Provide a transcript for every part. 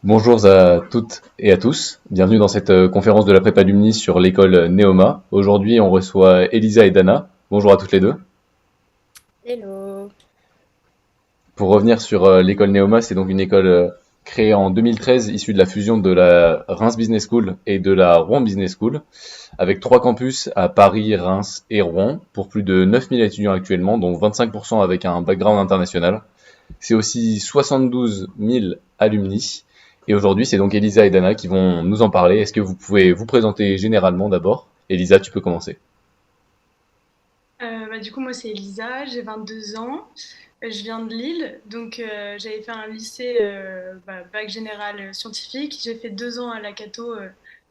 Bonjour à toutes et à tous. Bienvenue dans cette conférence de la prépa Lumni sur l'école Neoma. Aujourd'hui, on reçoit Elisa et Dana. Bonjour à toutes les deux. Hello. Pour revenir sur l'école Neoma, c'est donc une école créée en 2013, issue de la fusion de la Reims Business School et de la Rouen Business School, avec trois campus à Paris, Reims et Rouen, pour plus de 9000 étudiants actuellement, dont 25% avec un background international. C'est aussi 72 000 alumni. Et aujourd'hui, c'est donc Elisa et Dana qui vont nous en parler. Est-ce que vous pouvez vous présenter généralement d'abord? Elisa, tu peux commencer. Du coup, moi, c'est Elisa, j'ai 22 ans. Je viens de Lille, donc j'avais fait un lycée bac général scientifique. J'ai fait 2 ans à la Cato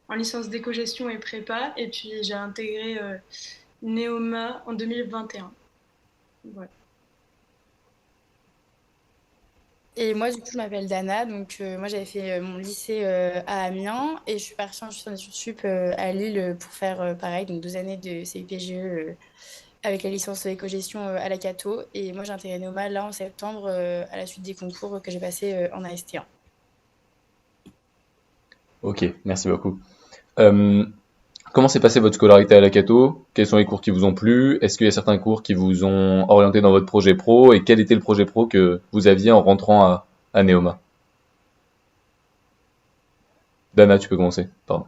en licence d'éco-gestion et prépa, et puis j'ai intégré Neoma en 2021. Voilà. Et moi, du coup, je m'appelle Dana. Donc, moi, j'avais fait mon lycée à Amiens et je suis partie ensuite en études sup à Lille pour faire pareil, donc 2 années de CUPGE avec la licence éco-gestion à la Cato. Et moi, j'ai intégré Neoma là en septembre à la suite des concours que j'ai passés en AST1. Ok, merci beaucoup. Euh, Comment s'est passée votre scolarité à la Cato? Quels sont les cours qui vous ont plu? Est-ce qu'il y a certains cours qui vous ont orienté dans votre projet pro? Et quel était le projet pro que vous aviez en rentrant à Neoma? Dana, tu peux commencer. Pardon.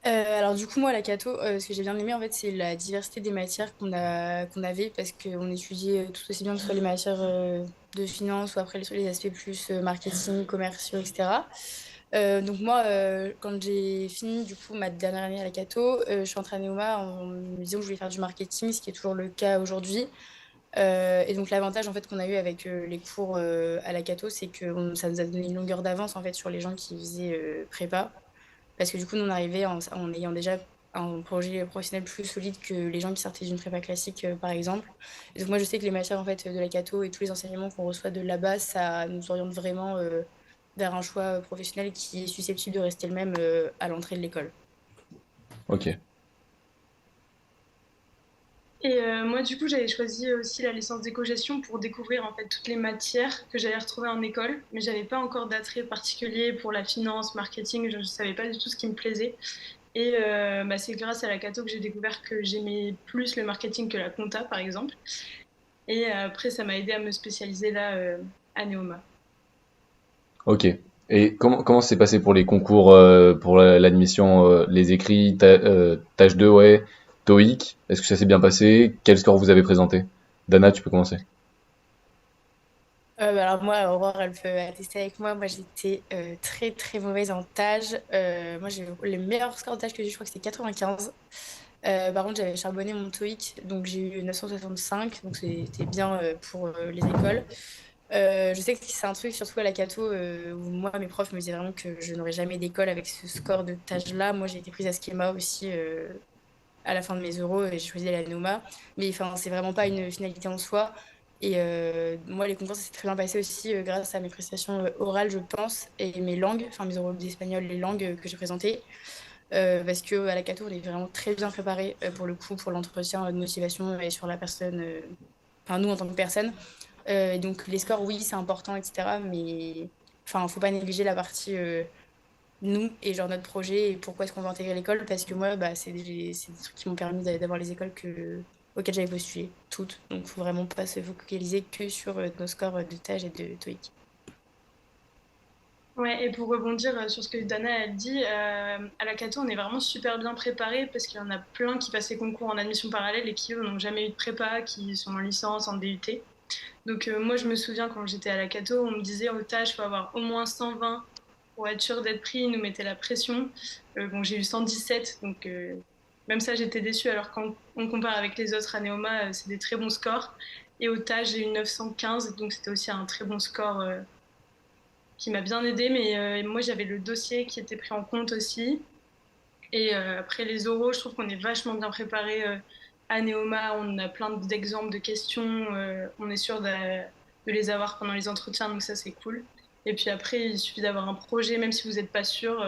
Alors du coup moi la Cato, ce que j'ai bien aimé en fait c'est la diversité des matières qu'on avait parce qu'on étudiait tout aussi bien que ce soit les matières de finance ou après les aspects plus marketing, commerciaux, etc. Donc moi quand j'ai fini du coup ma dernière année à la Cato, je suis entrée à Neoma en me disant que je voulais faire du marketing, ce qui est toujours le cas aujourd'hui. Et donc l'avantage en fait qu'on a eu avec les cours à la Cato, c'est que ça nous a donné une longueur d'avance en fait sur les gens qui faisaient prépa. Parce que du coup, nous, on arrivait en ayant déjà un projet professionnel plus solide que les gens qui sortaient d'une prépa classique, par exemple. Et donc moi, je sais que les matières en fait, de la Cato et tous les enseignements qu'on reçoit de là-bas, ça nous oriente vraiment vers un choix professionnel qui est susceptible de rester le même à l'entrée de l'école. Ok. Et moi, du coup, j'avais choisi aussi la licence d'éco-gestion pour découvrir en fait toutes les matières que j'allais retrouver en école, mais j'avais pas encore d'attrait particulier pour la finance, marketing, je ne savais pas du tout ce qui me plaisait. Et c'est grâce à la Cato que j'ai découvert que j'aimais plus le marketing que la compta, par exemple. Et après, ça m'a aidé à me spécialiser là à Neoma. Ok. Et comment s'est passé pour les concours, pour l'admission, les écrits, tâche 2, ouais, TOEIC? Est-ce que ça s'est bien passé? Quel score vous avez présenté? Dana, tu peux commencer. Alors moi, Aurore, elle peut attester avec moi. Moi, j'étais très très mauvaise en tâche. Moi, j'ai le meilleur score de tâche que j'ai, eu, je crois que c'était 95. Par contre, j'avais charbonné mon TOEIC, donc j'ai eu 965, donc c'était bien pour les écoles. Je sais que c'est un truc, surtout à la Cato, où moi, mes profs me disaient vraiment que je n'aurais jamais d'école avec ce score de tâche-là. Moi, j'ai été prise à Schema aussi à la fin de mes euros et j'ai choisi la Noma. Mais enfin, c'est vraiment pas une finalité en soi. Et moi, les concours, ça s'est très bien passé aussi grâce à mes prestations orales, je pense, et mes langues, enfin mes oraux d'espagnol, les langues que j'ai présentées. Parce que à la Cato, on est vraiment très bien préparé pour le coup, pour l'entretien de motivation et sur la personne, enfin nous en tant que personne. Et donc les scores, oui, c'est important, etc. Mais enfin, faut pas négliger la partie nous et genre notre projet et pourquoi est-ce qu'on veut intégrer l'école. Parce que moi, bah, c'est des trucs qui m'ont permis d'avoir les écoles auxquelles j'avais postulé, toutes. Donc faut vraiment pas se focaliser que sur nos scores de TAGE et de TOEIC. Ouais, et pour rebondir sur ce que Dana a dit, à la Cato, on est vraiment super bien préparé parce qu'il y en a plein qui passent les concours en admission parallèle et qui, eux, n'ont jamais eu de prépa, qui sont en licence, en DUT. Donc, moi, je me souviens quand j'étais à la Cato, on me disait au TAGE, il faut avoir au moins 120 pour être sûr d'être pris. Ils nous mettaient la pression. Bon, j'ai eu 117, donc même ça, j'étais déçue. Alors, quand on compare avec les autres à Neoma, c'est des très bons scores. Et au TAGE, j'ai eu 915, donc c'était aussi un très bon score qui m'a bien aidé. Mais moi, j'avais le dossier qui était pris en compte aussi. Et après les oraux, je trouve qu'on est vachement bien préparé à Neoma. On a plein d'exemples de questions. On est sûr de les avoir pendant les entretiens, donc ça, c'est cool. Et puis après, il suffit d'avoir un projet, même si vous n'êtes pas sûr.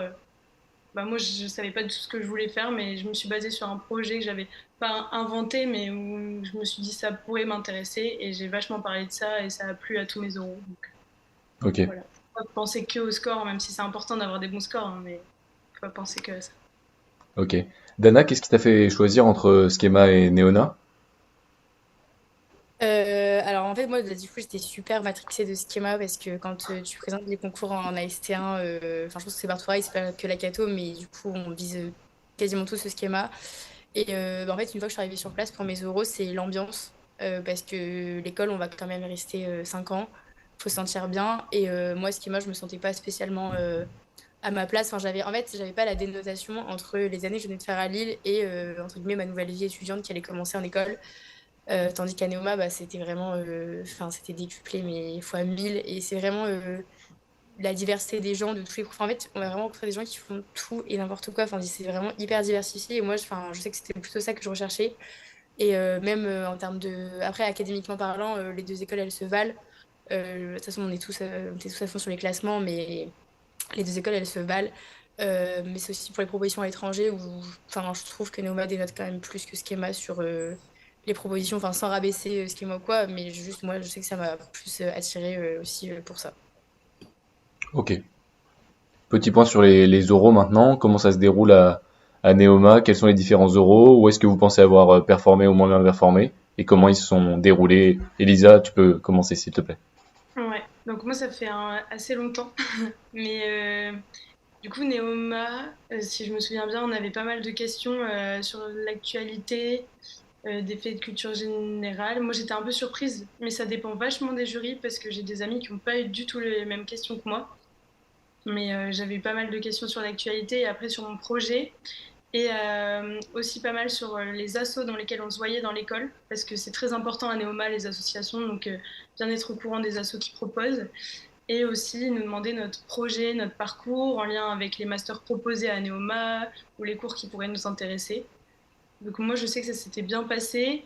Moi, je ne savais pas du tout ce que je voulais faire, mais je me suis basée sur un projet que j'avais pas inventé, mais où je me suis dit ça pourrait m'intéresser. Et j'ai vachement parlé de ça et ça a plu à tous mes oraux. Donc, Ok. voilà. Faut pas penser que au score, même si c'est important d'avoir des bons scores, hein, mais faut pas penser que à ça. Ok. Dana, qu'est-ce qui t'a fait choisir entre Schema et Neona? Alors en fait moi du coup j'étais super matrixée de Schema parce que quand tu présentes les concours en AST1, enfin je pense que c'est partout pareil, c'est pas que la Cato, mais du coup on vise quasiment tous ce Schema. Et bah, en fait une fois que je suis arrivée sur place pour mes oraux, c'est l'ambiance, parce que l'école on va quand même rester 5 ans, faut se sentir bien. Et moi Schema je me sentais pas spécialement à ma place. Enfin, j'avais pas la dénotation entre les années que je venais de faire à Lille et entre guillemets ma nouvelle vie étudiante qui allait commencer en école. Tandis qu'à Neoma, bah, c'était vraiment, enfin, c'était décuplé, mais fois 1000. Et c'est vraiment la diversité des gens de tous les profils. En fait, on va vraiment rencontrer des gens qui font tout et n'importe quoi. Enfin, c'est vraiment hyper diversifié. Et moi, enfin, je sais que c'était plutôt ça que je recherchais. Et même en termes de. Après, académiquement parlant, les deux écoles, elles se valent. De toute façon, on était tous à fond sur les classements, mais les deux écoles, elles se valent. Mais c'est aussi pour les propositions à l'étranger où enfin, je trouve que Neoma dénote quand même plus que Schema sur les propositions, enfin sans rabaisser Schema ou quoi, mais juste moi je sais que ça m'a plus attiré aussi pour ça. Ok. Petit point sur les oraux maintenant. Comment ça se déroule à Neoma? Quels sont les différents oraux? Où est-ce que vous pensez avoir performé ou moins bien performé? Et comment ils se sont déroulés? Elisa, tu peux commencer s'il te plaît. Ouais, donc moi ça fait assez longtemps, mais du coup Neoma, si je me souviens bien, on avait pas mal de questions sur l'actualité, des faits de culture générale. Moi j'étais un peu surprise, mais ça dépend vachement des jurys parce que j'ai des amis qui n'ont pas eu du tout les mêmes questions que moi. Mais j'avais eu pas mal de questions sur l'actualité et après sur mon projet. Et aussi pas mal sur les assos dans lesquels on se voyait dans l'école, parce que c'est très important à Neoma, les associations, donc bien être au courant des assos qui proposent. Et aussi nous demander notre projet, notre parcours en lien avec les masters proposés à Neoma ou les cours qui pourraient nous intéresser. Donc moi, je sais que ça s'était bien passé.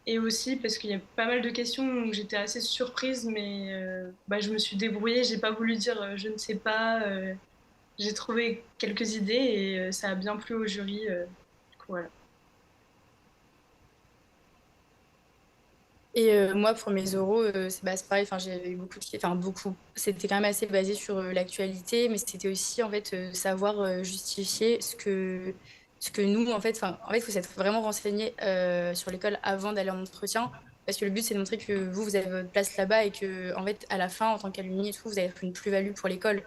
Et aussi parce qu'il y a pas mal de questions où j'étais assez surprise, mais bah, je me suis débrouillée. J'ai pas voulu dire je ne sais pas. J'ai trouvé quelques idées et ça a bien plu au jury. Du coup, voilà. Et moi pour mes oraux, c'est pareil, enfin, j'avais eu beaucoup enfin beaucoup, c'était quand même assez basé sur l'actualité, mais c'était aussi en fait savoir justifier ce que nous en fait il faut s'être vraiment renseigné sur l'école avant d'aller en entretien. Parce que le but, c'est de montrer que vous avez votre place là-bas et que, en fait, à la fin, en tant qu'alumni et tout, vous allez être une plus-value pour l'école.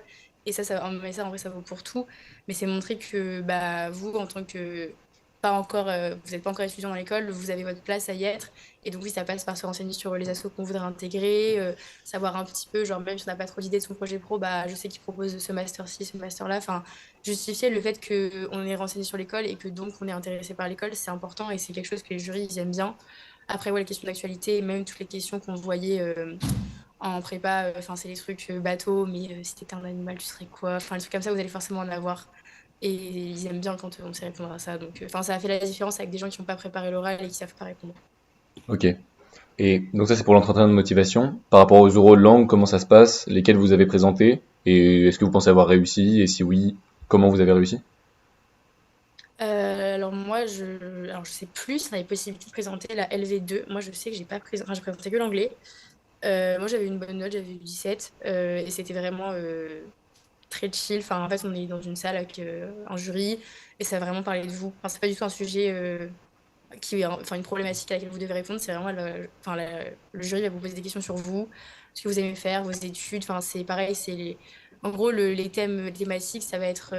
Et mais ça, en vrai, ça vaut pour tout. Mais c'est montrer que bah, vous, en tant que pas encore, vous n'êtes pas encore étudiant dans l'école, vous avez votre place à y être. Et donc, oui, ça passe par se renseigner sur les assos qu'on voudrait intégrer, savoir un petit peu, genre, même si on n'a pas trop d'idées de son projet pro, bah, je sais qu'il propose ce master-ci, ce master-là. Enfin, justifier le fait qu'on est renseigné sur l'école et que donc on est intéressé par l'école, c'est important et c'est quelque chose que les jurys, ils aiment bien. Après, ouais, les questions d'actualité, même toutes les questions qu'on voyait en prépa, enfin, c'est les trucs bateaux, mais si t'étais un animal, tu serais quoi? Enfin, les trucs comme ça, vous allez forcément en avoir. Et ils aiment bien quand on sait répondre à ça. Donc, enfin, ça a fait la différence avec des gens qui n'ont pas préparé l'oral et qui savent pas répondre. Ok. Et donc ça c'est pour l'entretien de motivation. Par rapport aux oraux de langue, comment ça se passe? Lesquels vous avez présentés? Et est-ce que vous pensez avoir réussi? Et si oui, comment vous avez réussi? Alors moi, je sais plus si on avait possibilité de présenter la LV2. Moi, je sais que j'ai pas présenté, enfin, j'ai présenté que l'anglais. Moi, j'avais une bonne note, j'avais eu 17. Et c'était vraiment très chill. Enfin, en fait, on est dans une salle avec un jury et ça a vraiment parlé de vous. Enfin, c'est pas du tout un sujet qui est enfin, une problématique à laquelle vous devez répondre. C'est vraiment le jury va vous poser des questions sur vous, ce que vous aimez faire, vos études. Enfin, c'est pareil, en gros les thèmes, les thématiques, ça va être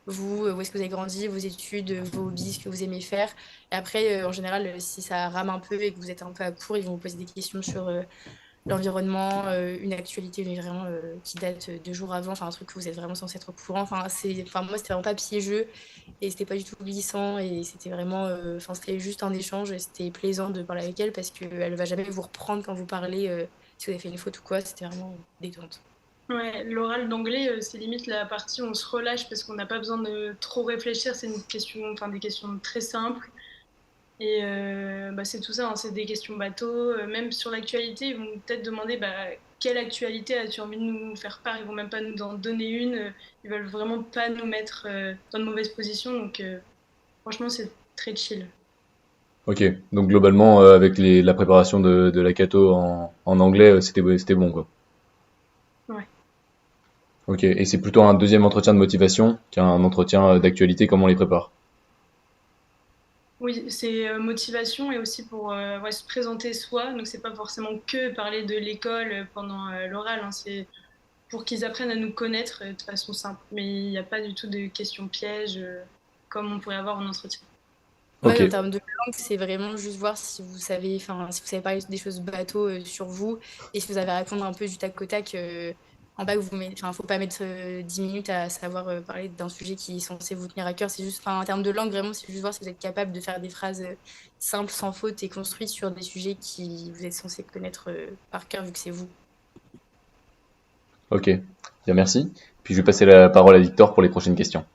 vous, où est-ce que vous avez grandi, vos études, vos hobbies, ce que vous aimez faire. Et après, en général, si ça rame un peu et que vous êtes un peu à court, ils vont vous poser des questions sur l'environnement, une actualité mais vraiment qui date 2 jours avant, enfin un truc que vous êtes vraiment censé être au courant. Enfin moi c'était vraiment pas piégeux et c'était pas du tout glissant et c'était vraiment, enfin c'était juste un échange et c'était plaisant de parler avec elle parce qu'elle va jamais vous reprendre quand vous parlez si vous avez fait une faute ou quoi. C'était vraiment détente. Ouais, l'oral d'anglais, c'est limite la partie où on se relâche parce qu'on n'a pas besoin de trop réfléchir. C'est une question, enfin des questions très simples. Et bah, c'est tout ça, hein, c'est des questions bateaux. Même sur l'actualité, ils vont peut-être demander bah, quelle actualité as-tu envie de nous faire part. Ils vont même pas nous en donner une. Ils veulent vraiment pas nous mettre dans de mauvaises positions. Donc franchement, c'est très chill. Ok. Donc globalement, avec la préparation de la Cato en anglais, c'était bon quoi. Ouais. Ok, et c'est plutôt un deuxième entretien de motivation qu'un entretien d'actualité, comment on les prépare? Oui, c'est motivation et aussi pour ouais, se présenter soi. Donc, c'est pas forcément que parler de l'école pendant l'oral, hein. C'est pour qu'ils apprennent à nous connaître de façon simple. Mais il n'y a pas du tout de questions pièges comme on pourrait avoir en entretien. Ouais, Ok, en termes de langue, c'est vraiment juste voir si vous savez, enfin, si vous savez parler des choses bateau sur vous et si vous avez à répondre un peu du tac au tac. En bas, vous mettez, enfin, faut pas mettre 10 minutes à savoir parler d'un sujet qui est censé vous tenir à cœur. C'est juste, enfin, en termes de langue, vraiment, c'est juste voir si vous êtes capable de faire des phrases simples, sans faute et construites sur des sujets qui vous êtes censé connaître par cœur vu que c'est vous. ok. Bien, merci. Puis je vais passer la parole à Victor pour les prochaines questions.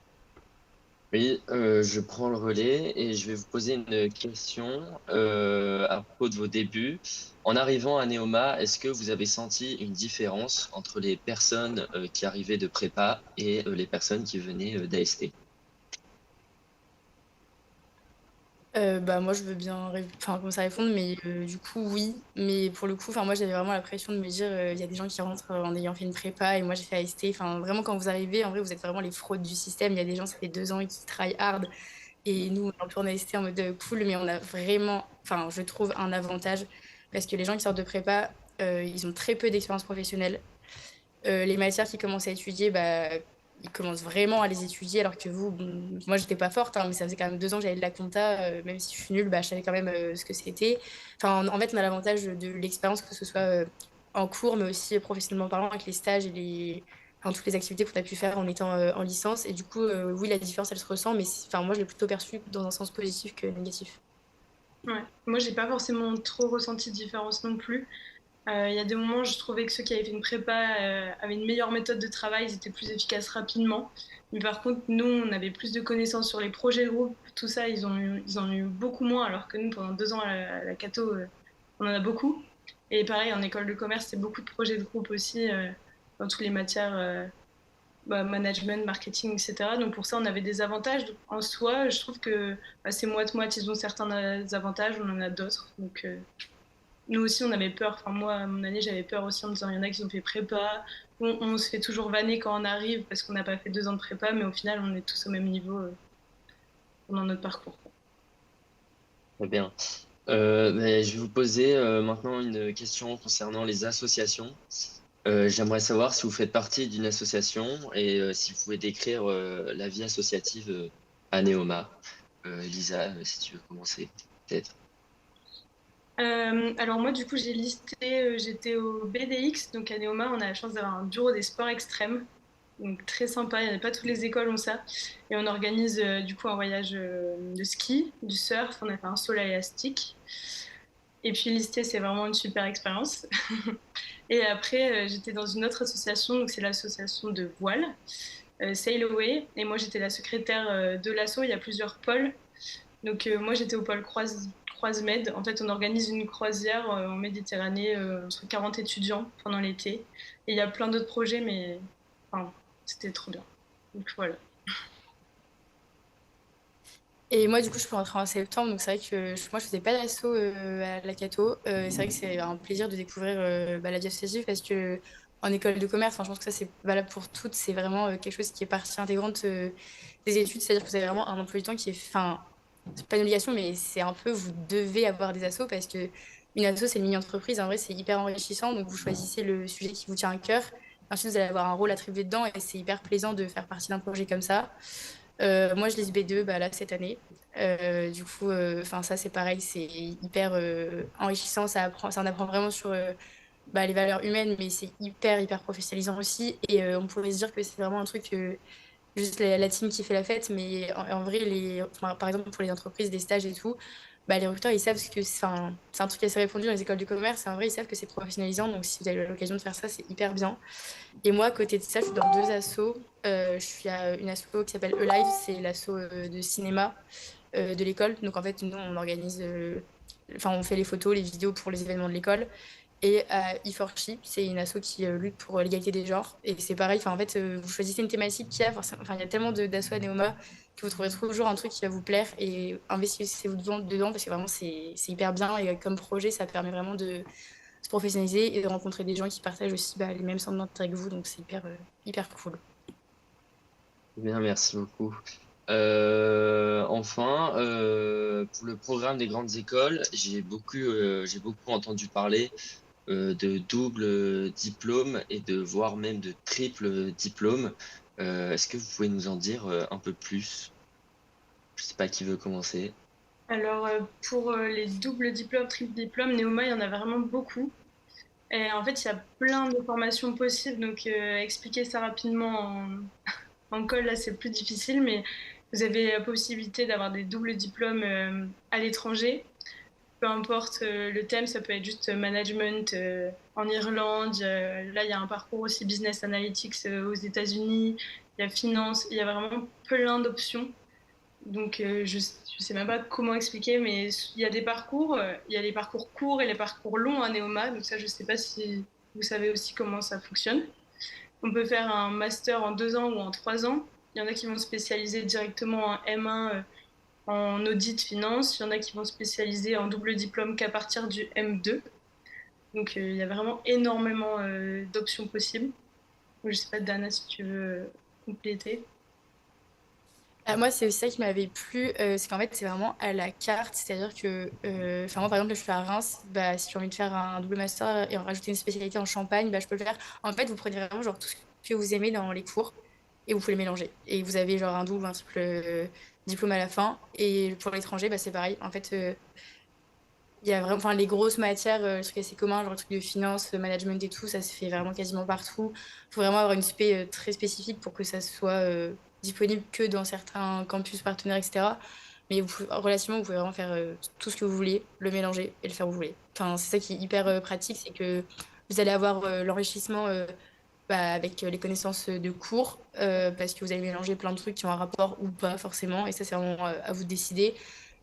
Oui, je prends le relais et je vais vous poser une question à propos de vos débuts. En arrivant à Neoma, est-ce que vous avez senti une différence entre les personnes qui arrivaient de prépa et les personnes qui venaient d'AST? Bah moi je veux bien enfin commencer à répondre mais du coup oui mais pour le coup enfin moi j'avais vraiment la pression de me dire il y a des gens qui rentrent en ayant fait une prépa et moi j'ai fait AST enfin vraiment quand vous arrivez en vrai vous êtes vraiment les fraudes du système il y a des gens ça fait 2 ans et qui try hard et nous on est un peu en AST en mode cool mais on a vraiment enfin je trouve un avantage parce que les gens qui sortent de prépa ils ont très peu d'expérience professionnelle. Les matières qu'ils commencent à étudier, bah, ils commencent vraiment à les étudier, alors que vous, bon, moi, j'étais pas forte, hein, mais ça faisait quand même 2 ans que j'avais de la compta, même si je suis nulle, bah, je savais quand même ce que c'était. Enfin, en fait, on a l'avantage de l'expérience, que ce soit en cours, mais aussi professionnellement parlant, avec les stages et enfin, toutes les activités qu'on a pu faire en étant en licence. Et du coup, oui, la différence, elle se ressent, mais enfin, moi, je l'ai plutôt perçue dans un sens positif que négatif. Ouais. Moi, j'ai pas forcément trop ressenti de différence non plus. Il y a des moments, je trouvais que ceux qui avaient fait une prépa avaient une meilleure méthode de travail, ils étaient plus efficaces rapidement. Mais par contre, nous, on avait plus de connaissances sur les projets de groupe, tout ça, ils en ont eu beaucoup moins, alors que nous, pendant 2 ans à la Cato, on en a beaucoup. Et pareil, en école de commerce, c'est beaucoup de projets de groupe aussi, dans toutes les matières, bah, management, marketing, etc. Donc pour ça, on avait des avantages. Donc, en soi, je trouve que bah, c'est moite-moite, ils ont certains avantages, on en a d'autres. Donc nous aussi, on avait peur. Enfin, moi, à mon année, j'avais peur aussi en me disant, il y en a qui ont fait prépa. On se fait toujours vanner quand on arrive parce qu'on n'a pas fait 2 ans de prépa, mais au final, on est tous au même niveau pendant notre parcours. Très bien. Mais je vais vous poser maintenant une question concernant les associations. J'aimerais savoir si vous faites partie d'une association et si vous pouvez décrire la vie associative à Neoma. Elisa, si tu veux commencer, peut-être. Alors moi, du coup, j'ai listé, j'étais au BDX, donc à Neoma, on a la chance d'avoir un bureau des sports extrêmes, donc très sympa, il n'y a pas toutes les écoles ont ça, et on organise du coup un voyage de ski, du surf, on a fait un saut à élastique, et puis listé, c'est vraiment une super expérience. Et après, j'étais dans une autre association, donc c'est l'association de voile, Sail Away, et moi j'étais la secrétaire de l'asso, il y a plusieurs pôles, donc moi j'étais au pôle Croise-Med. En fait, on organise une croisière en Méditerranée entre 40 étudiants pendant l'été. Et il y a plein d'autres projets, mais enfin, c'était trop bien. Donc voilà. Et moi, du coup, je peux rentrer en septembre, donc c'est vrai que moi, je faisais pas d'assaut à la Cato. Et c'est vrai que c'est un plaisir de découvrir bah, la vie associative parce que en école de commerce, enfin, je pense que ça, c'est valable pour toutes. C'est vraiment quelque chose qui est partie intégrante des études. C'est-à-dire que vous avez vraiment un emploi du temps qui est, enfin, c'est pas une obligation, mais c'est un peu, vous devez avoir des assos parce que une asso, c'est une mini-entreprise. En vrai, c'est hyper enrichissant. Donc, vous choisissez le sujet qui vous tient à cœur. Ensuite, vous allez avoir un rôle attribué dedans et c'est hyper plaisant de faire partie d'un projet comme ça. Moi, je lise B2 bah, là, cette année. Du coup, enfin ça, c'est pareil, c'est hyper enrichissant. Ça en apprend vraiment sur bah, les valeurs humaines, mais c'est hyper professionnalisant aussi. Et on pourrait se dire que c'est vraiment un truc, juste la team qui fait la fête, mais en vrai, enfin, par exemple, pour les entreprises, des stages et tout, bah, les recruteurs, ils savent ce que c'est un truc assez répandu dans les écoles de commerce. Et en vrai, ils savent que c'est professionnalisant. Donc, si vous avez l'occasion de faire ça, c'est hyper bien. Et moi, à côté de ça, je suis dans 2 assos. Je suis à une asso qui s'appelle Alive, c'est l'asso de cinéma de l'école. Donc en fait, nous, on organise, enfin, on fait les photos, les vidéos pour les événements de l'école. Et à E4She, c'est une asso qui lutte pour l'égalité des genres. Et c'est pareil, enfin, en fait, vous choisissez une thématique qui a, enfin, il y a tellement d'assos à Neoma que vous trouverez toujours un truc qui va vous plaire et investissez-vous dedans parce que vraiment, c'est hyper bien. Et comme projet, ça permet vraiment se professionnaliser et de rencontrer des gens qui partagent aussi les mêmes centres d'intérêt que vous. Donc c'est hyper cool. Bien, merci beaucoup. Enfin, pour le programme des grandes écoles, j'ai beaucoup entendu parler de double diplôme et de voire même de triple diplôme. Est-ce que vous pouvez nous en dire un peu plus? Je sais pas qui veut commencer. Alors, pour les doubles diplômes, triple diplômes, Neoma, il y en a vraiment beaucoup. Et en fait, il y a plein de formations possibles, donc expliquer ça rapidement en call, là, c'est plus difficile, mais vous avez la possibilité d'avoir des doubles diplômes à l'étranger. Peu importe le thème, ça peut être juste management en Irlande. Là, il y a un parcours aussi business analytics aux États-Unis. Il y a finance. Il y a vraiment plein d'options. Donc, je ne sais même pas comment expliquer, mais il y a des parcours. Il y a les parcours courts et les parcours longs à Neoma. Donc, ça, je ne sais pas si vous savez aussi comment ça fonctionne. On peut faire un master en 2 ans ou en 3 ans. Il y en a qui vont spécialiser directement en M1 en audit finance. Il y en a qui vont spécialiser en double diplôme qu'à partir du M2. Donc, il y a vraiment énormément d'options possibles. Je ne sais pas, Dana, si tu veux compléter. Moi, c'est aussi ça qui m'avait plu, c'est qu'en fait, c'est vraiment à la carte. C'est-à-dire que, enfin, moi, par exemple, là, je suis à Reims. Si j'ai envie de faire un double master et en rajouter une spécialité en Champagne, je peux le faire. En fait, vous prenez vraiment genre tout ce que vous aimez dans les cours et vous pouvez les mélanger. Et vous avez genre un double ou un triple diplôme à la fin. Et pour l'étranger, c'est pareil. En fait, il y a vraiment, enfin, les grosses matières, le truc assez commun, genre le truc de finance, le management et tout, ça se fait vraiment quasiment partout. Il faut vraiment avoir une spé très spécifique pour que ça soit disponible que dans certains campus partenaires, etc. Mais relativement, vous pouvez vraiment faire tout ce que vous voulez, le mélanger et le faire où vous voulez. Enfin, c'est ça qui est hyper pratique, c'est que vous allez avoir l'enrichissement avec les connaissances de cours, parce que vous allez mélanger plein de trucs qui ont un rapport ou pas forcément, et ça, c'est vraiment à vous de décider.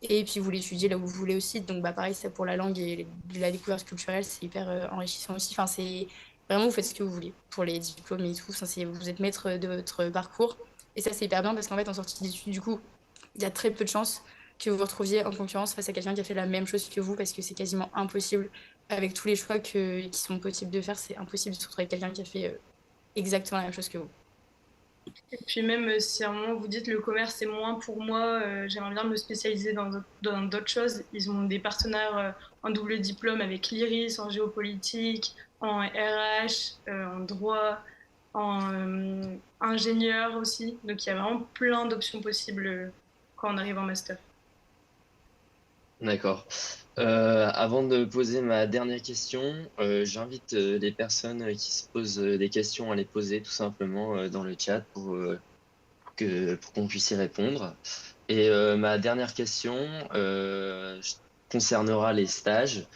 Et puis, vous l'étudiez là où vous voulez aussi. Donc, pareil, ça pour la langue et la découverte culturelle, c'est hyper enrichissant aussi. Enfin, c'est vraiment, vous faites ce que vous voulez pour les diplômes et tout. Enfin, vous êtes maître de votre parcours. Et ça, c'est hyper bien parce qu'en fait, en sortie d'études, du coup, il y a très peu de chances que vous vous retrouviez en concurrence face à quelqu'un qui a fait la même chose que vous parce que c'est quasiment impossible. Avec tous les choix qui sont possibles de faire, c'est impossible de se retrouver avec quelqu'un qui a fait exactement la même chose que vous. Et puis même si à un moment vous dites le commerce c'est moins pour moi, j'aimerais bien me spécialiser dans d'autres choses. Ils ont des partenaires en double diplôme avec l'IRIS, en géopolitique, en RH, en droit, en ingénieur aussi. Donc il y a vraiment plein d'options possibles quand on arrive en master. D'accord. Avant de poser ma dernière question, j'invite les personnes qui se posent des questions à les poser tout simplement dans le chat pour qu'on puisse y répondre. Et ma dernière question concernera les stages.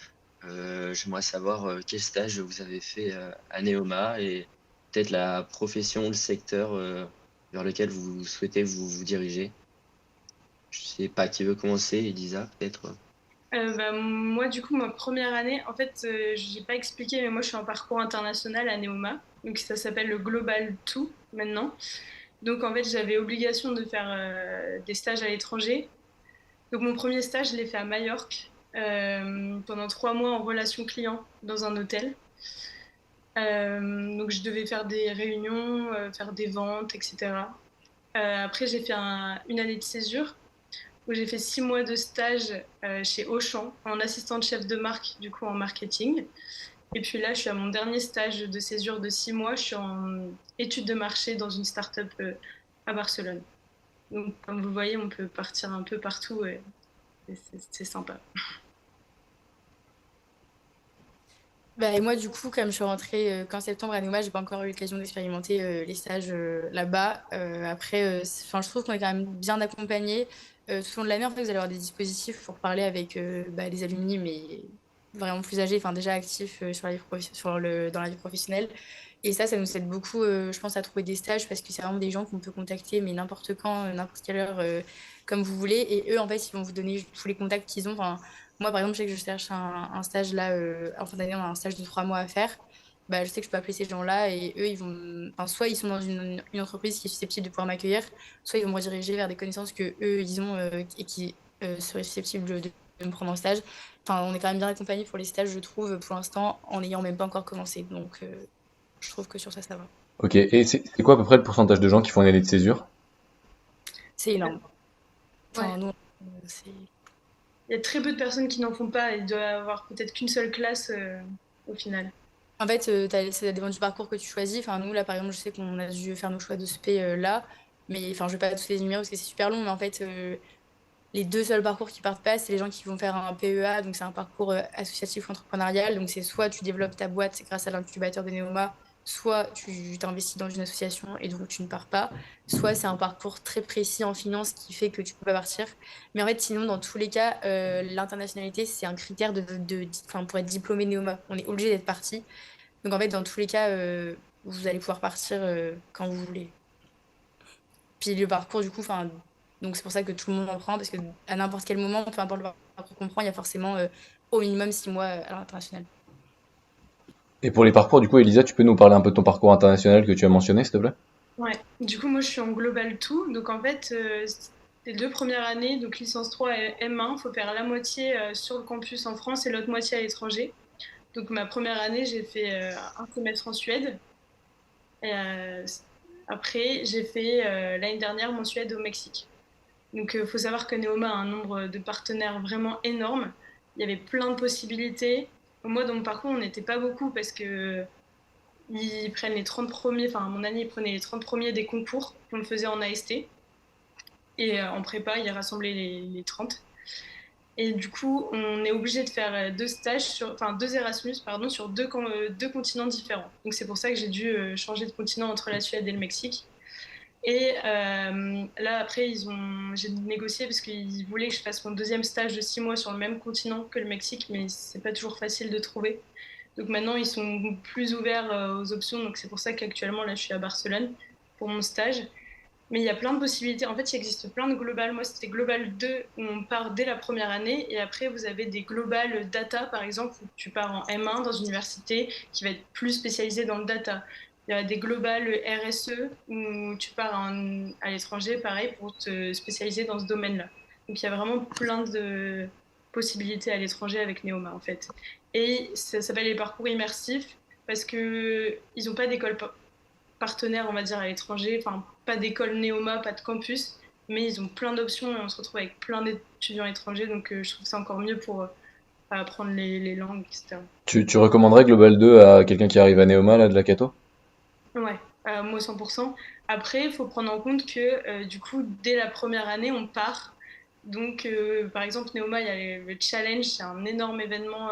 J'aimerais savoir quel stage vous avez fait à Neoma et peut-être la profession, le secteur vers lequel vous souhaitez vous diriger. Je sais pas qui veut commencer, Elisa, peut-être. Moi, du coup, ma première année, en fait, j'ai pas expliqué, mais moi, je suis en parcours international à Neoma. Donc, ça s'appelle le Global 2 maintenant. Donc, en fait, j'avais obligation de faire des stages à l'étranger. Donc, mon premier stage, je l'ai fait à Majorque pendant 3 mois en relation client dans un hôtel. Donc, je devais faire des réunions, faire des ventes, etc. Après, j'ai fait une année de césure où j'ai fait 6 mois de stage chez Auchan en assistante chef de marque, du coup en marketing. Et puis là, je suis à mon dernier stage de césure de 6 mois. Je suis en étude de marché dans une start-up à Barcelone. Donc, comme vous voyez, on peut partir un peu partout et c'est sympa. Et moi, du coup, comme je suis rentrée qu'en septembre à Noma, j'ai pas encore eu l'occasion d'expérimenter les stages là-bas. Après, enfin, je trouve qu'on est quand même bien accompagné. Tout au long de l'année, en fait, vous allez avoir des dispositifs pour parler avec des alumni, mais vraiment plus âgés, enfin déjà actifs dans la vie professionnelle. Et ça nous aide beaucoup, je pense, à trouver des stages parce que c'est vraiment des gens qu'on peut contacter, mais n'importe quand, n'importe quelle heure, comme vous voulez. Et eux, en fait, ils vont vous donner tous les contacts qu'ils ont. Enfin, moi, par exemple, je sais que je cherche un stage là, en fin d'année, on a un stage de 3 mois à faire. Je sais que je peux appeler ces gens-là et eux, enfin, soit ils sont dans une entreprise qui est susceptible de pouvoir m'accueillir, soit ils vont me rediriger vers des connaissances que eux, ils ont et qui seraient susceptibles de me prendre en stage. Enfin, on est quand même bien accompagné pour les stages, je trouve, pour l'instant, en n'ayant même pas encore commencé. Donc, je trouve que sur ça, ça va. Ok, et c'est quoi à peu près le pourcentage de gens qui font une année de césure? C'est énorme. Ouais. Enfin, nous, c'est... Il y a très peu de personnes qui n'en font pas. Il doit y avoir peut-être qu'une seule classe au final. En fait, ça dépend du parcours que tu choisis. Enfin, nous, là, par exemple, je sais qu'on a dû faire nos choix de spé là. Mais enfin, je vais pas tous les énumérer parce que c'est super long. Mais en fait, les deux seuls parcours qui partent pas, c'est les gens qui vont faire un PEA. Donc, c'est un parcours associatif entrepreneurial. Donc, c'est soit tu développes ta boîte grâce à l'incubateur de Neoma, soit tu t'investis dans une association et donc tu ne pars pas. Soit c'est un parcours très précis en finance qui fait que tu peux pas partir. Mais en fait, sinon, dans tous les cas, l'internationalité, c'est un critère enfin, pour être diplômé Neoma. On est obligé d'être parti. Donc en fait, dans tous les cas, vous allez pouvoir partir quand vous voulez. Puis le parcours, du coup, enfin, donc c'est pour ça que tout le monde en prend, parce que à n'importe quel moment, peu importe le parcours qu'on prend, il y a forcément au minimum 6 mois à l'international. Et pour les parcours, du coup, Elisa, tu peux nous parler un peu de ton parcours international que tu as mentionné, s'il te plaît? Ouais. Du coup, moi, je suis en global tout. Donc, en fait, les 2 premières années, donc licence 3 et M1, il faut faire la moitié sur le campus en France et l'autre moitié à l'étranger. Donc, ma première année, j'ai fait un semestre en Suède. Et, après, j'ai fait l'année dernière mon Suède au Mexique. Donc, il faut savoir que Neoma a un nombre de partenaires vraiment énorme. Il y avait plein de possibilités. Moi, dans mon parcours, on n'était pas beaucoup parce que ils prennent les 30 premiers, enfin, à mon année, ils prenaient les 30 premiers des concours qu'on faisait en AST. Et en prépa, ils rassemblaient les 30. Et du coup, on est obligé de faire enfin deux Erasmus, pardon, sur deux continents différents. Donc c'est pour ça que j'ai dû changer de continent entre la Suède et le Mexique. Et là, après, j'ai négocié parce qu'ils voulaient que je fasse mon deuxième stage de 6 mois sur le même continent que le Mexique, mais c'est pas toujours facile de trouver. Donc maintenant, ils sont plus ouverts aux options. Donc c'est pour ça qu'actuellement, là, je suis à Barcelone pour mon stage. Mais il y a plein de possibilités. En fait, il existe plein de globales. Moi, c'était Global 2 où on part dès la première année. Et après, vous avez des globales data, par exemple, où tu pars en M1 dans une université qui va être plus spécialisée dans le data. Il y a des globales RSE où tu pars à l'étranger, pareil, pour te spécialiser dans ce domaine-là. Donc, il y a vraiment plein de possibilités à l'étranger avec Neoma, en fait. Et ça s'appelle les parcours immersifs parce qu'ils n'ont pas d'école partenaires, on va dire, à l'étranger. Enfin, pas d'école Néoma, pas de campus, mais ils ont plein d'options et on se retrouve avec plein d'étudiants étrangers. Donc, je trouve ça encore mieux pour apprendre les langues, etc. Tu recommanderais Global 2 à quelqu'un qui arrive à Neoma, là, de la Cato? Ouais, moi 100%. Après, il faut prendre en compte que du coup, dès la première année, on part. Donc, par exemple, Neoma, il y a le challenge, c'est un énorme événement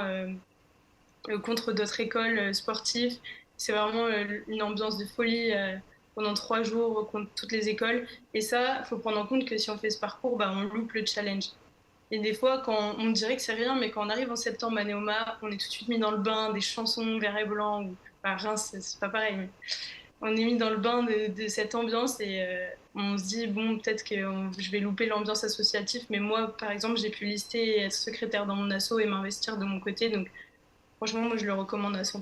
contre d'autres écoles sportives. C'est vraiment une ambiance de folie pendant 3 jours contre toutes les écoles. Et ça, il faut prendre en compte que si on fait ce parcours, bah, on loupe le challenge. Et des fois, quand on dirait que c'est rien, mais quand on arrive en septembre à Neoma, on est tout de suite mis dans le bain des chansons vert et blanc. Ou... Enfin, Reims, c'est pas pareil, mais on est mis dans le bain de cette ambiance et on se dit, bon, peut-être que je vais louper l'ambiance associative, mais moi, par exemple, j'ai pu lister et être secrétaire dans mon asso et m'investir de mon côté. Donc, franchement, moi, je le recommande à 100%.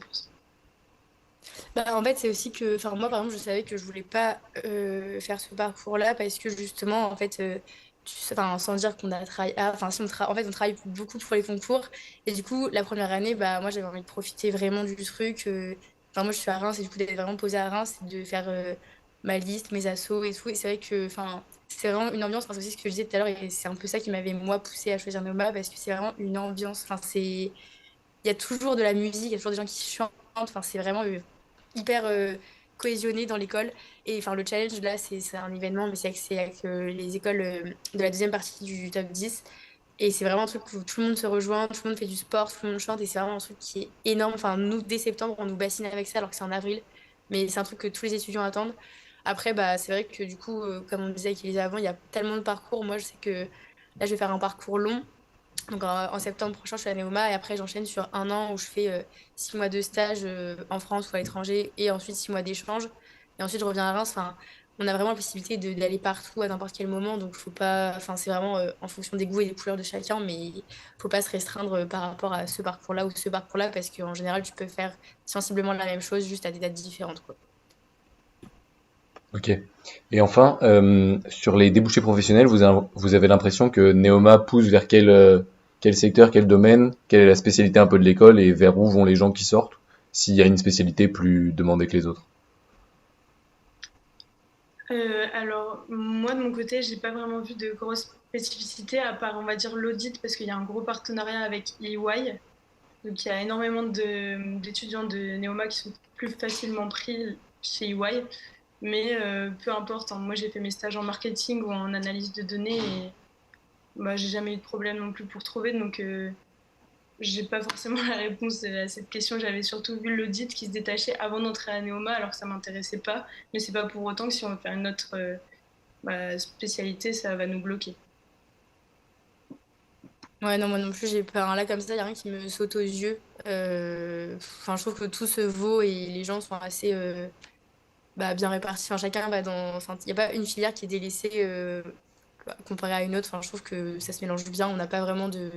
Bah, en fait, c'est aussi que, enfin, moi, par exemple, je savais que je voulais pas faire ce parcours-là parce que justement, en fait, enfin, sans dire qu'on a travaillé, enfin, si en fait, on travaille beaucoup pour les concours et du coup, la première année, bah, moi, j'avais envie de profiter vraiment du truc. Enfin, moi, je suis à Reims et du coup, d'être vraiment posée à Reims et de faire ma liste, mes assos et tout. Et c'est vrai que, enfin, c'est vraiment une ambiance. Enfin, c'est aussi ce que je disais tout à l'heure et c'est un peu ça qui m'avait moi poussée à choisir Noma parce que c'est vraiment une ambiance. Enfin, il y a toujours de la musique, il y a toujours des gens qui chantent. Enfin, c'est vraiment hyper cohésionné dans l'école. Et enfin, le challenge, là, c'est un événement, mais c'est avec les écoles de la deuxième partie du top 10. Et c'est vraiment un truc où tout le monde se rejoint, tout le monde fait du sport, tout le monde chante. Et c'est vraiment un truc qui est énorme. Enfin, nous, dès septembre, on nous bassine avec ça, alors que c'est en avril. Mais c'est un truc que tous les étudiants attendent. Après, bah, c'est vrai que du coup, comme on disait avec Elisa avant, il y a tellement de parcours. Moi, je sais que là, je vais faire un parcours long. Donc en septembre prochain, je suis à Neoma et après j'enchaîne sur un an où je fais 6 mois de stage en France ou à l'étranger et ensuite 6 mois d'échange. Et ensuite je reviens à Reims. Enfin, on a vraiment la possibilité d'aller partout à n'importe quel moment. Donc faut pas, enfin, c'est vraiment en fonction des goûts et des couleurs de chacun, mais il faut pas se restreindre par rapport à ce parcours-là ou ce parcours-là parce qu'en général tu peux faire sensiblement la même chose juste à des dates différentes, quoi. Ok. Et enfin, sur les débouchés professionnels, vous avez l'impression que Neoma pousse vers quel quel secteur, quel domaine, quelle est la spécialité un peu de l'école et vers où vont les gens qui sortent, s'il y a une spécialité plus demandée que les autres. Alors, moi, de mon côté, j'ai pas vraiment vu de grosses spécificités, à part, on va dire, l'audit, parce qu'il y a un gros partenariat avec EY. Donc, il y a énormément d'étudiants de Neoma qui sont plus facilement pris chez EY. Mais peu importe, hein. Moi, j'ai fait mes stages en marketing ou en analyse de données et bah, j'ai jamais eu de problème non plus pour trouver. Donc, j'ai pas forcément la réponse à cette question. J'avais surtout vu l'audit qui se détachait avant d'entrer à Neoma, alors que ça m'intéressait pas. Mais c'est pas pour autant que si on veut faire une autre spécialité, ça va nous bloquer. Ouais, non, moi non plus, j'ai pas. Là, comme ça, il n'y a rien qui me saute aux yeux. Enfin, je trouve que tout se vaut et les gens sont assez bien répartis. Enfin, chacun va dans. Enfin, il n'y a pas une filière qui est délaissée comparée à une autre. Enfin, je trouve que ça se mélange bien. On n'a pas vraiment de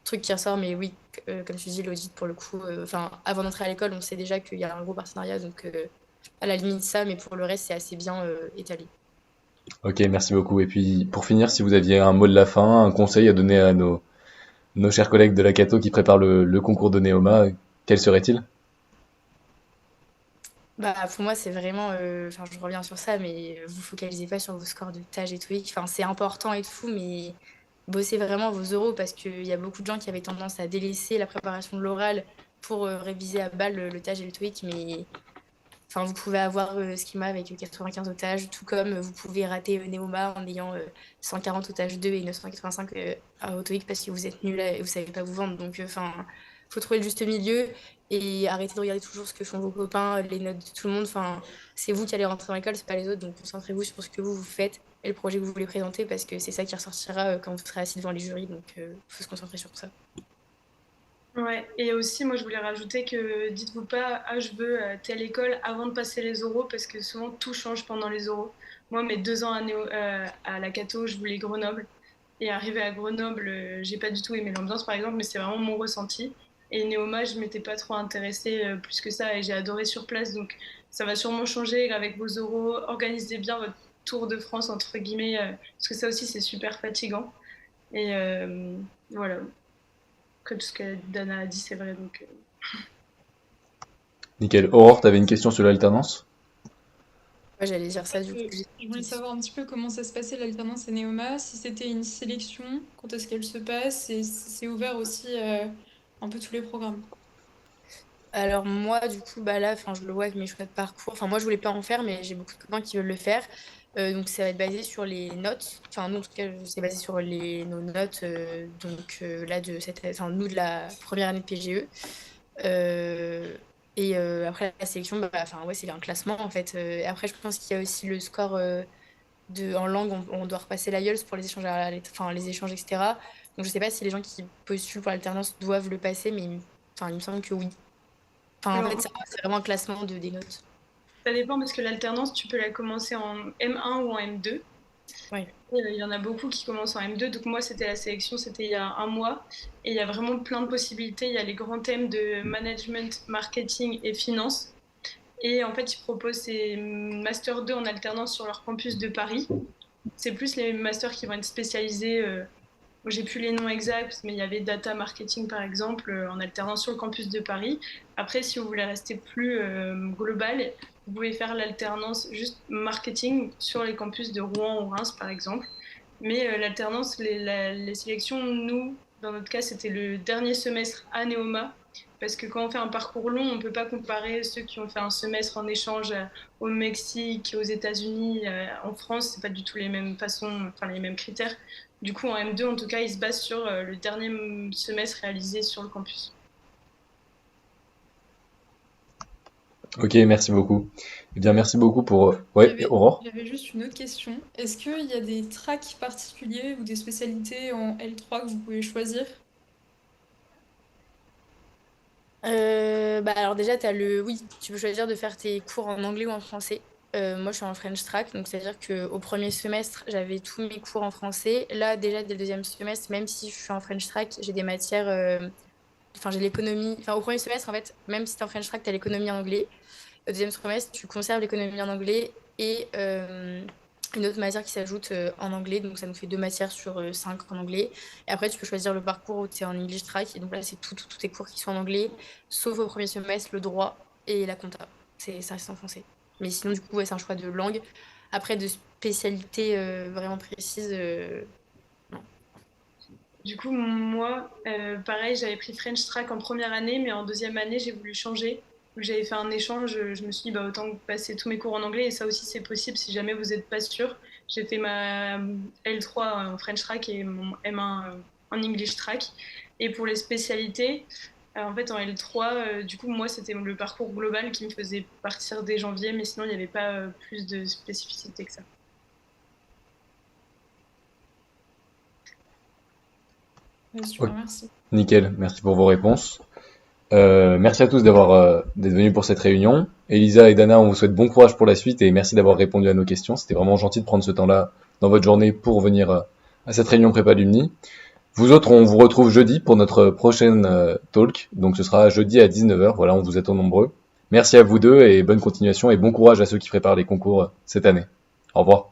trucs qui ressortent. Mais oui, comme tu dis, l'audit, pour le coup, enfin, avant d'entrer à l'école, on sait déjà qu'il y a un gros partenariat. Donc, à la limite, ça, mais pour le reste, c'est assez bien étalé. Ok, merci beaucoup. Et puis, pour finir, si vous aviez un mot de la fin, un conseil à donner à nos chers collègues de la Cato qui préparent le concours de Neoma, quel serait-il? Bah, pour moi, c'est vraiment. Enfin, je reviens sur ça, mais vous focalisez pas sur vos scores de TAGE et TOEIC. Enfin, c'est important et tout, mais bossez vraiment vos euros parce qu'il y a beaucoup de gens qui avaient tendance à délaisser la préparation de l'oral pour réviser à balle le TAGE et le TOEIC. Mais enfin, vous pouvez avoir Schema avec 95 au TAGE, tout comme vous pouvez rater Neoma en ayant 140 au TAGE 2 et 985 au TOEIC parce que vous êtes nul et vous savez pas vous vendre. Donc, enfin, faut trouver le juste milieu et arrêter de regarder toujours ce que font vos copains, les notes de tout le monde. Enfin, c'est vous qui allez rentrer dans l'école, c'est pas les autres. Donc, concentrez-vous sur ce que vous faites et le projet que vous voulez présenter parce que c'est ça qui ressortira quand vous serez assis devant les jurys. Donc, faut se concentrer sur ça. Ouais, et aussi, moi, je voulais rajouter que dites-vous pas, ah, je veux telle école avant de passer les oraux, parce que souvent, tout change pendant les oraux. Moi, mes 2 ans à la Cato, je voulais Grenoble. Et arrivé à Grenoble, j'ai pas du tout aimé l'ambiance, par exemple, mais c'est vraiment mon ressenti. Et Néoma, je m'étais pas trop intéressée plus que ça, et j'ai adoré sur place. Donc, ça va sûrement changer avec vos oraux. Organisez bien votre tour de France, entre guillemets, parce que ça aussi, c'est super fatigant. Et voilà. Après, tout ce que Dana a dit, c'est vrai. Donc, Nickel. Aurore, t'avais une question sur l'alternance? Moi, j'allais dire ça du coup. Je voulais savoir un petit peu comment ça se passait l'alternance à Neoma, si c'était une sélection, quand est-ce qu'elle se passe et si c'est ouvert aussi un peu tous les programmes. Alors moi, du coup, bah là, enfin, je le vois avec mes choix de parcours. Enfin, moi, je voulais pas en faire, mais j'ai beaucoup de copains qui veulent le faire. Donc, ça va être basé sur les notes. Enfin, nous, en tout cas, c'est basé sur nos notes. Là, enfin, nous, de la première année de PGE. Euh, Après, la sélection, enfin, ouais, c'est un classement, en fait. Après, je pense qu'il y a aussi le score en langue. On doit repasser l'IELTS pour les échanges, enfin, les échanges, etc. Donc, je sais pas si les gens qui postulent pour l'alternance doivent le passer, mais enfin, il me semble que oui. Enfin, en fait, alors, c'est vraiment un classement des notes. ça dépend parce que l'alternance, tu peux la commencer en M1 ou en M2. Ouais. Il y en a beaucoup qui commencent en M2. Donc, moi, c'était la sélection, c'était il y a un mois. Et il y a vraiment plein de possibilités. Il y a les grands thèmes de management, marketing et finance. Et en fait, ils proposent ces Master 2 en alternance sur leur campus de Paris. C'est plus les masters qui vont être spécialisés. J'ai plus les noms exacts, mais il y avait data marketing par exemple en alternance sur le campus de Paris. Après, si vous voulez rester plus global, vous pouvez faire l'alternance juste marketing sur les campus de Rouen ou Reims par exemple. Mais l'alternance, les sélections, nous, dans notre cas, c'était le dernier semestre à Neoma. Parce que quand on fait un parcours long, on ne peut pas comparer ceux qui ont fait un semestre en échange au Mexique, aux États-Unis, en France, c'est pas du tout les mêmes façons, enfin les mêmes critères. Du coup, en M2, en tout cas, ils se basent sur le dernier semestre réalisé sur le campus. Ok, merci beaucoup. Eh bien, merci beaucoup pour... Ouais, Aurore? J'avais juste une autre question. Est-ce qu'il y a des tracks particuliers ou des spécialités en L3 que vous pouvez choisir? Alors déjà, oui, tu peux choisir de faire tes cours en anglais ou en français. Moi, je suis en French track, donc c'est-à-dire qu'au premier semestre, j'avais tous mes cours en français. Là, déjà, dès le deuxième semestre, même si je suis en French track, j'ai des matières... Enfin, j'ai l'économie... Enfin, au premier semestre, en fait, même si tu es en French track, tu as l'économie en anglais. Au deuxième semestre, tu conserves l'économie en anglais et une autre matière qui s'ajoute en anglais, donc ça nous fait 2 matières sur 5 en anglais. Et après, tu peux choisir le parcours où tu es en English track, et donc là, c'est tous tes cours qui sont en anglais, sauf au premier semestre, le droit et la compta. Ça reste en français. Mais sinon, du coup, ouais, c'est un choix de langue. Après, de spécialité vraiment précise, non. Du coup, moi, pareil, j'avais pris French Track en première année, mais en deuxième année, j'ai voulu changer. Donc, j'avais fait un échange, je me suis dit, bah, autant passer tous mes cours en anglais, et ça aussi, c'est possible si jamais vous n'êtes pas sûr. J'ai fait ma L3 en French Track et mon M1 en English Track. Et pour les spécialités, en fait, en L3, du coup, moi, c'était le parcours global qui me faisait partir dès janvier, mais sinon, il n'y avait pas plus de spécificité que ça. Super, merci. Nickel, merci pour vos réponses. Merci à tous d'être venus pour cette réunion. Elisa et Dana, on vous souhaite bon courage pour la suite et merci d'avoir répondu à nos questions. C'était vraiment gentil de prendre ce temps-là dans votre journée pour venir à cette réunion prépa Lumni. Vous autres, on vous retrouve jeudi pour notre prochaine talk. Donc ce sera jeudi à 19h. Voilà, on vous attend nombreux. Merci à vous deux et bonne continuation et bon courage à ceux qui préparent les concours cette année. Au revoir.